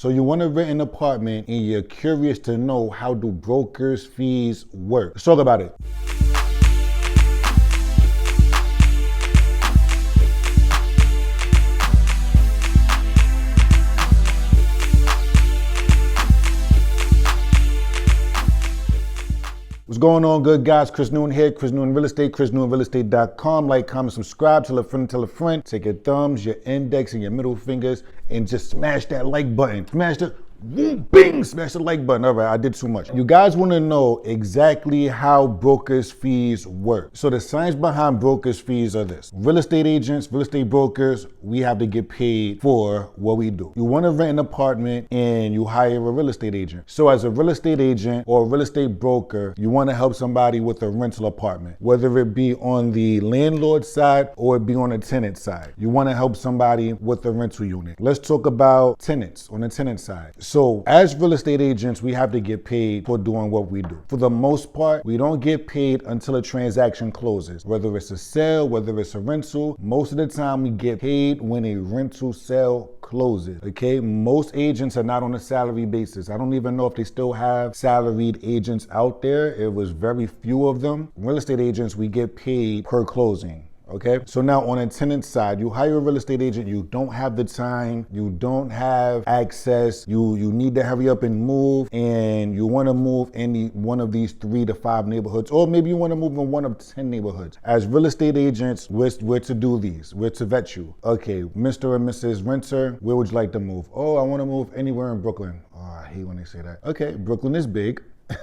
So you want to rent an apartment and you're curious to know how do brokers' fees work. Let's talk about it. What's going on, good guys? Chris Newton here, Chris Newton Real Estate, chrisnewtonrealestate.com. Like, comment, subscribe, tell a friend, tell a friend. Take your thumbs, your index, and your middle fingers and just smash that like button. Smash the bing, smash the like button. All right, I did too much. You guys want to know exactly how brokers' fees work. So the science behind brokers' fees are this. Real estate agents, real estate brokers, we have to get paid for what we do. You want to rent an apartment and you hire a real estate agent. So as a real estate agent or a real estate broker, you want to help somebody with a rental apartment, whether it be on the landlord side or it be on the tenant side. You want to help somebody with a rental unit. Let's talk about tenants on the tenant side. So as real estate agents, we have to get paid for doing what we do. For the most part, we don't get paid until a transaction closes. Whether it's a sale, whether it's a rental, most of the time we get paid when a rental sale closes, okay? Most agents are not on a salary basis. I don't even know if they still have salaried agents out there. It was very few of them. Real estate agents, we get paid per closing. Okay, so now on a tenant side, you hire a real estate agent, you don't have the time, you don't have access, you need to hurry up and move, and you want to move any one of these 3 to 5 neighborhoods, or maybe you want to move in one of 10 neighborhoods. As real estate agents, we're to do these, we're to vet you. Okay, Mr. and Mrs. Renter, where would you like to move? Oh, I want to move anywhere in Brooklyn. Oh, I hate when they say that. Okay, Brooklyn is big.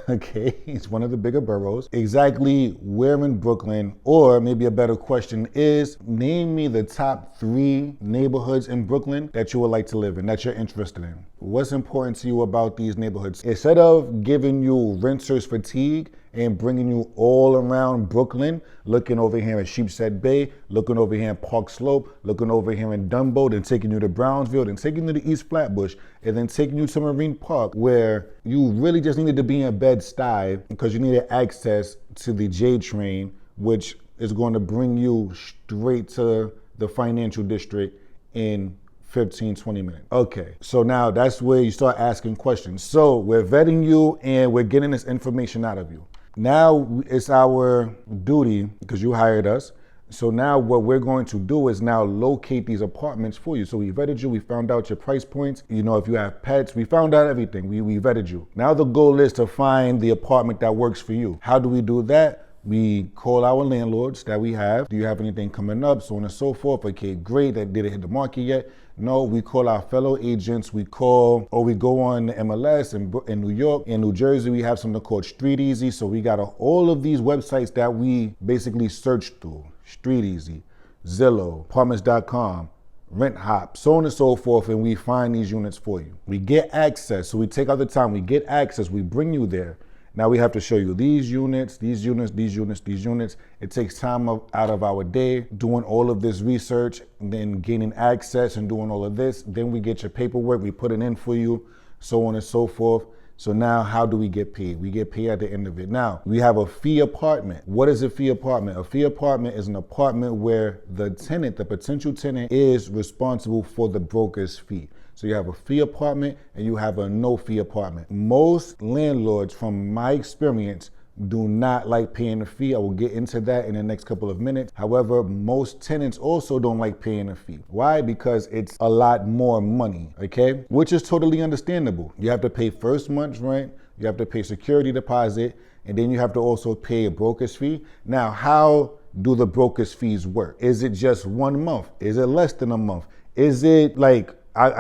Okay, it's one of the bigger boroughs. Exactly where in Brooklyn, or maybe a better question is, name me the top 3 neighborhoods in Brooklyn that you would like to live in, that you're interested in. What's important to you about these neighborhoods? Instead of giving you renter's fatigue and bringing you all around Brooklyn, looking over here at Sheepshead Bay, looking over here in Park Slope, looking over here in Dumbo, then taking you to Brownsville, then taking you to East Flatbush, and then taking you to Marine Park, where you really just needed to be in Bed-Stuy because you needed access to the J train, which is going to bring you straight to the financial district in 15, 20 minutes. Okay, so now that's where you start asking questions. So we're vetting you and we're getting this information out of you. Now it's our duty, because you hired us. So now what we're going to do is now locate these apartments for you. So we vetted you, we found out your price points. You know, if you have pets, we found out everything. We vetted you. Now the goal is to find the apartment that works for you. How do we do that? We call our landlords that we have. Do you have anything coming up? So on and so forth. Okay, great. That didn't hit the market yet. No, we call our fellow agents. We call, or we go on the MLS in New York. In New Jersey, we have something called Street Easy. So we got all of these websites that we basically search through. Street Easy, Zillow, apartments.com, Rent Hop, so on and so forth, and we find these units for you. We get access, so we take out the time, we get access, we bring you there. Now we have to show you these units, these units, these units, these units. It takes time out of our day doing all of this research, and then gaining access and doing all of this. Then we get your paperwork, we put it in for you, so on and so forth. So now how do we get paid? We get paid at the end of it. Now, we have a fee apartment. What is a fee apartment? A fee apartment is an apartment where the tenant, the potential tenant, is responsible for the broker's fee. So you have a fee apartment and you have a no fee apartment. Most landlords, from my experience, do not like paying a fee. I will get into that in the next couple of minutes. However, most tenants also don't like paying a fee. Why? Because it's a lot more money, okay? Which is totally understandable. You have to pay first month's rent, you have to pay security deposit, and then you have to also pay a broker's fee. Now, how do the broker's fees work? Is it just 1 month? Is it less than a month? Is it like,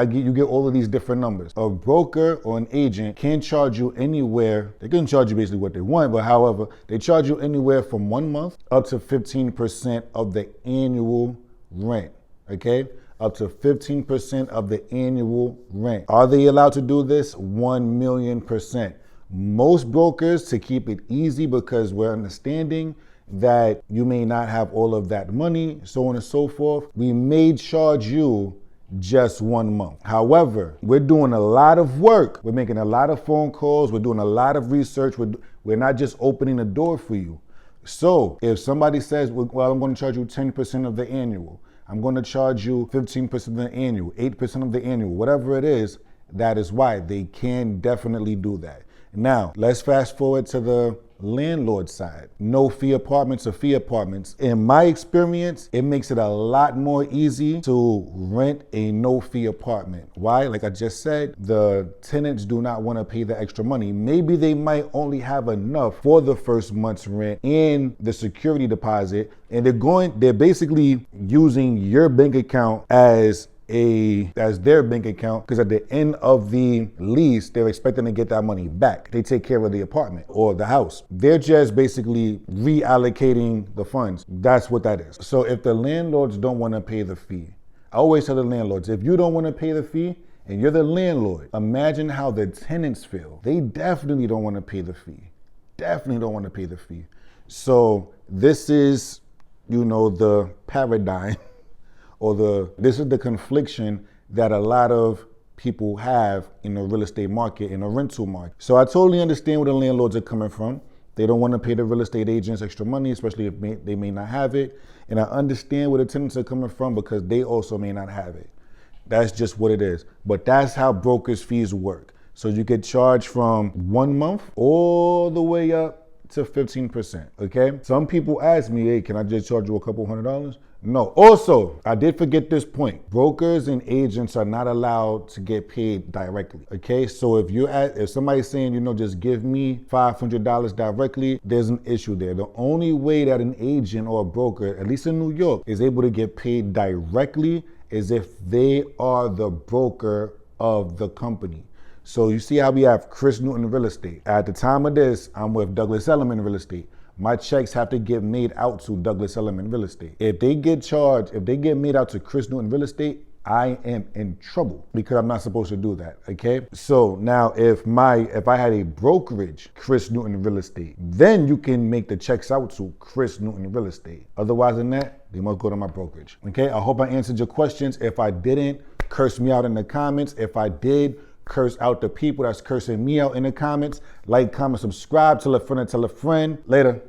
you get all of these different numbers. A broker or an agent can charge you anywhere, they can charge you basically what they want, but however, they charge you anywhere from 1 month up to 15% of the annual rent, okay? Up to 15% of the annual rent. Are they allowed to do this? 1,000,000%. Most brokers, to keep it easy, because we're understanding that you may not have all of that money, so on and so forth, we may charge you just 1 month. However, we're doing a lot of work. We're making a lot of phone calls. We're doing a lot of research. We're not just opening the door for you. So if somebody says, well, I'm going to charge you 10% of the annual, I'm going to charge you 15% of the annual, 8% of the annual, whatever it is, that is why they can definitely do that. Now, let's fast forward to the landlord side. No fee apartments or fee apartments. In my experience, it makes it a lot more easy to rent a no fee apartment. Why? Like I just said, the tenants do not want to pay the extra money. Maybe they might only have enough for the first month's rent and the security deposit, and they're basically using your bank account as their bank account, because at the end of the lease, they're expecting to get that money back. They take care of the apartment or the house. They're just basically reallocating the funds. That's what that is. So if the landlords don't want to pay the fee, I always tell the landlords, if you don't want to pay the fee and you're the landlord, imagine how the tenants feel. They definitely don't want to pay the fee. Definitely don't want to pay the fee. So this is, the paradigm or this is the confliction that a lot of people have in the real estate market, in the rental market. So I totally understand where the landlords are coming from. They don't want to pay the real estate agents extra money, especially if they may not have it. And I understand where the tenants are coming from because they also may not have it. That's just what it is. But that's how brokers' fees work. So you get charged from 1 month all the way up to 15%, okay? Some people ask me, hey, can I just charge you a couple $100? No. Also, I did forget this point. Brokers and agents are not allowed to get paid directly, okay? So if somebody's saying, just give me $500 directly, there's an issue there. The only way that an agent or a broker, at least in New York, is able to get paid directly is if they are the broker of the company. So you see how we have Chris Newton Real Estate. At the time of this, I'm with Douglas Elliman Real Estate. My checks have to get made out to Douglas Elliman Real Estate. If they get made out to Chris Newton Real Estate, I am in trouble because I'm not supposed to do that, okay? So now if I had a brokerage, Chris Newton Real Estate, then you can make the checks out to Chris Newton Real Estate. Otherwise than that, they must go to my brokerage, okay? I hope I answered your questions. If I didn't, curse me out in the comments. If I did, curse out the people that's cursing me out in the comments. Like, comment, subscribe, tell a friend and tell a friend. Later.